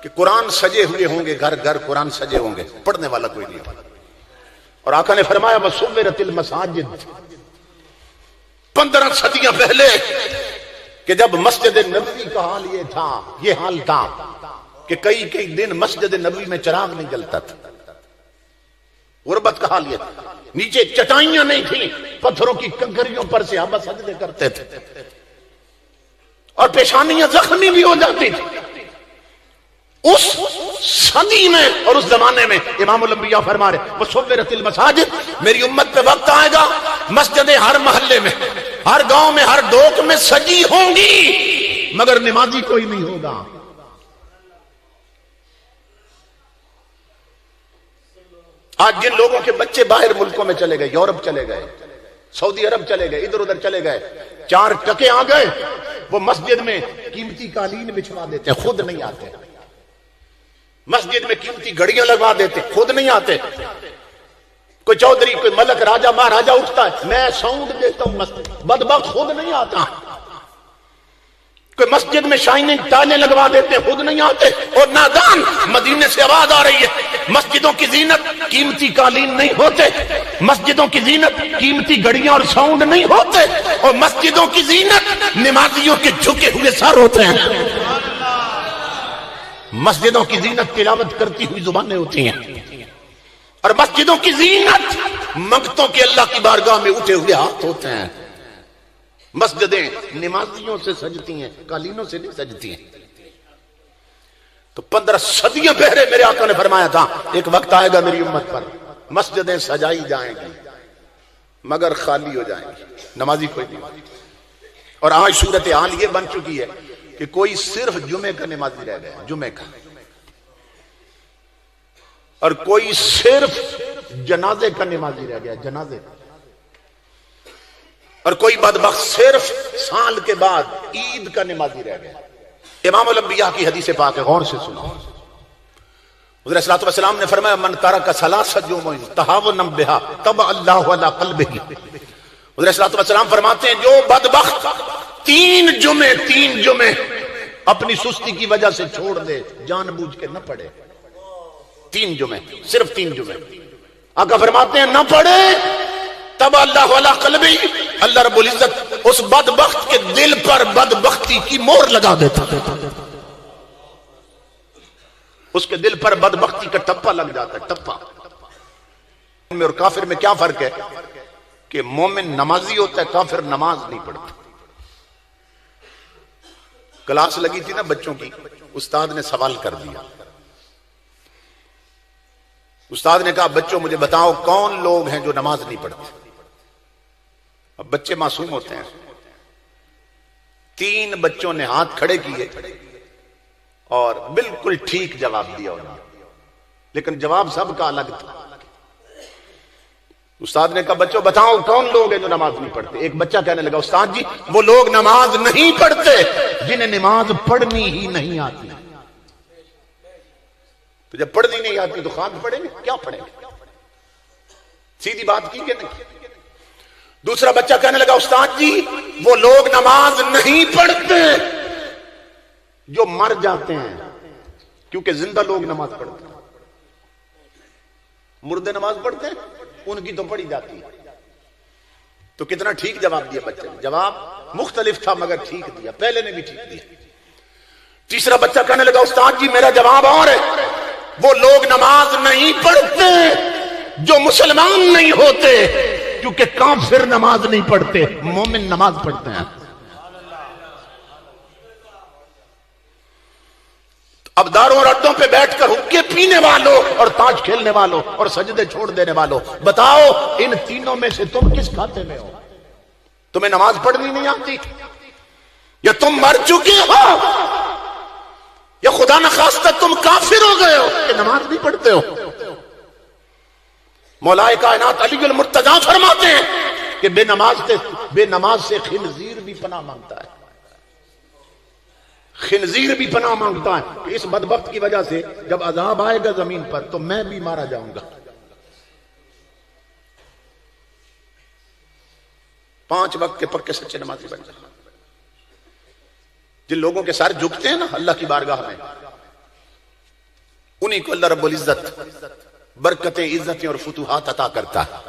कि कुरान सजे हुए होंगे, घर घर कुरान सजे होंगे, पढ़ने वाला कोई नहीं होगा। और आका ने फरमाया वसुव्विरतिल मसाजिद, 15 सदियां पहले कि जब मस्जिद नबवी का हाल ये हाल था कि कई कई दिन मस्जिद नबवी में चिराग नहीं जलता था। गुर्बत का हाल ये था, नीचे चटाइयां नहीं थी, पत्थरों की कंकरियों पर से सहाबा सजदे करते थे और पेशानियां जख्मी भी हो जाती थी। उस सदी में और उस जमाने में इमामुल अंबिया फरमा रहे वसुव्विरतिल मसाजिद, मेरी उम्मत पे वक्त आएगा मस्जिदें हर मोहल्ले में, हर गांव में, हर डोक में सजी होंगी मगर नमाजी कोई नहीं होगा। आज जिन लोगों के बच्चे बाहर मुल्कों में चले गए, यूरोप चले गए, सऊदी अरब चले गए, इधर उधर चले गए, 4 टके आ गए, वो मस्जिद में कीमती कालीन बिछवा देते, खुद नहीं आते। मस्जिद में कीमती घड़ियां लगवा देते, खुद नहीं आते। कोई चौधरी, कोई मलक, राजा, महाराजा उठता है, मैं साउंड देता हूं मस्जिद, बदबख्त खुद नहीं आता। कोई मस्जिद में शाइनिंग ताले लगवा देते, खुद नहीं आते। और नादान, मदीने से आवाज आ रही है मस्जिदों की जीनत कीमती कालीन नहीं होते, मस्जिदों की जीनत कीमती घड़ियां और साउंड नहीं होते, और मस्जिदों की जीनत नमाजियों के झुके हुए सर होते हैं। मस्जिदों की जीनत तिलावत करती हुई जुबानें होती हैं, और मस्जिदों की जीनत मंगतों के अल्लाह की बारगाह में उठे हुए हाथ होते हैं। मस्जिदें नमाजियों से सजती हैं, कालीनों से नहीं सजती हैं। तो 15 सदियां पहले मेरे आका ने फरमाया था एक वक्त आएगा मेरी उम्मत पर मस्जिदें सजाई जाएंगी मगर खाली हो जाएंगी, नमाजी कोई नहीं। और आज सूरत हाल ये बन चुकी है कि कोई सिर्फ जुमे का नमाजी रह गया, जुमे का, और कोई सिर्फ जनाजे का नमाजी रह गया, जनाजे का, और कोई बदबख्त सिर्फ साल के बाद ईद का नमाजी रह गया। इमामुल अंबिया की हदीस पाक है, गौर से सुनो। हुज़ूर सल्लल्लाहु अलैहि वसल्लम ने फरमाया मन तरका सलासत जुमुअन तहावुन बिहा तब अल्लाहु अला क़ल्बिही। हुज़ूर सल्लल्लाहु अलैहि वसल्लम फरमाते हैं जो बदबख्त 3 जुमे अपनी सुस्ती की वजह से छोड़ दे, जानबूझ के न पढ़े, 3 जुमे, सिर्फ 3 जुमे, आका फरमाते हैं न पढ़े तब अल्लाह अला क़ल्बी, अल्लाह रब्बुल इज्जत उस बदबख्त के दिल पर बदबख्ती की मोहर लगा देता, उसके दिल पर बदबख्ती का टप्पा लग जाता है, टप्पा। में और काफिर में क्या फर्क है कि मोमिन नमाजी होता है, काफिर नमाज नहीं पढ़ता। क्लास लगी थी ना बच्चों की, उस्ताद ने सवाल कर दिया। उस्ताद ने कहा बच्चों मुझे बताओ कौन लोग हैं जो नमाज नहीं पढ़ते। अब बच्चे मासूम होते हैं, 3 बच्चों ने हाथ खड़े किए और बिल्कुल ठीक जवाब दिया उन्होंने, लेकिन जवाब सबका अलग था। उस्ताद ने कहा बच्चों बताओ कौन लोग हैं जो नमाज नहीं पढ़ते। एक बच्चा कहने लगा उस्ताद जी वो लोग नमाज नहीं पढ़ते जिन्हें नमाज पढ़नी ही नहीं आती। तो जब पढ़नी नहीं आती तो खाक पढ़ेंगे, क्या पढ़ेंगे? सीधी बात की कि नहीं? दूसरा बच्चा कहने लगा उस्ताद जी वो लोग नमाज नहीं पढ़ते जो मर जाते हैं, क्योंकि जिंदा लोग नमाज पढ़ते हैं, मुर्दे नमाज पढ़ते हैं, उनकी तो पढ़ी जाती है। तो कितना ठीक जवाब दिया बच्चे ने, जवाब मुख्तलिफ था मगर ठीक दिया, पहले ने भी ठीक दिया। तीसरा बच्चा कहने लगा उस्ताद जी मेरा जवाब और है, वो लोग नमाज नहीं पढ़ते जो मुसलमान नहीं होते, क्योंकि काफिर नमाज नहीं पढ़ते, मोमिन नमाज पढ़ते हैं। अब दारों और अड्डों पे बैठकर हुक्के पीने वालों और ताश खेलने वालों और सजदे छोड़ देने वालों, बताओ इन तीनों में से तुम किस खाते में हो? तुम्हें नमाज पढ़नी नहीं आती, या तुम मर चुके हो, या खुदा न खास्ता तुम काफिर हो गए हो कि नमाज नहीं पढ़ते हो। मौलाए कायनात अली मुर्तजा फरमाते हैं कि बेनमाज से खिंजीर भी पनाह मांगता है, खिंजीर भी पनाह मांगता है। इस बदबख्त की वजह से जब अजाब आएगा जमीन पर तो मैं भी मारा जाऊंगा। 5 वक्त के पक्के सच्चे नमाजी बन जाए। जिन लोगों के सर झुकते हैं ना अल्लाह की बारगाह में, उन्हीं को अल्लाह रब्बुल इज्जत बरकतें, इज्जतें और फुतूहात अता करता है।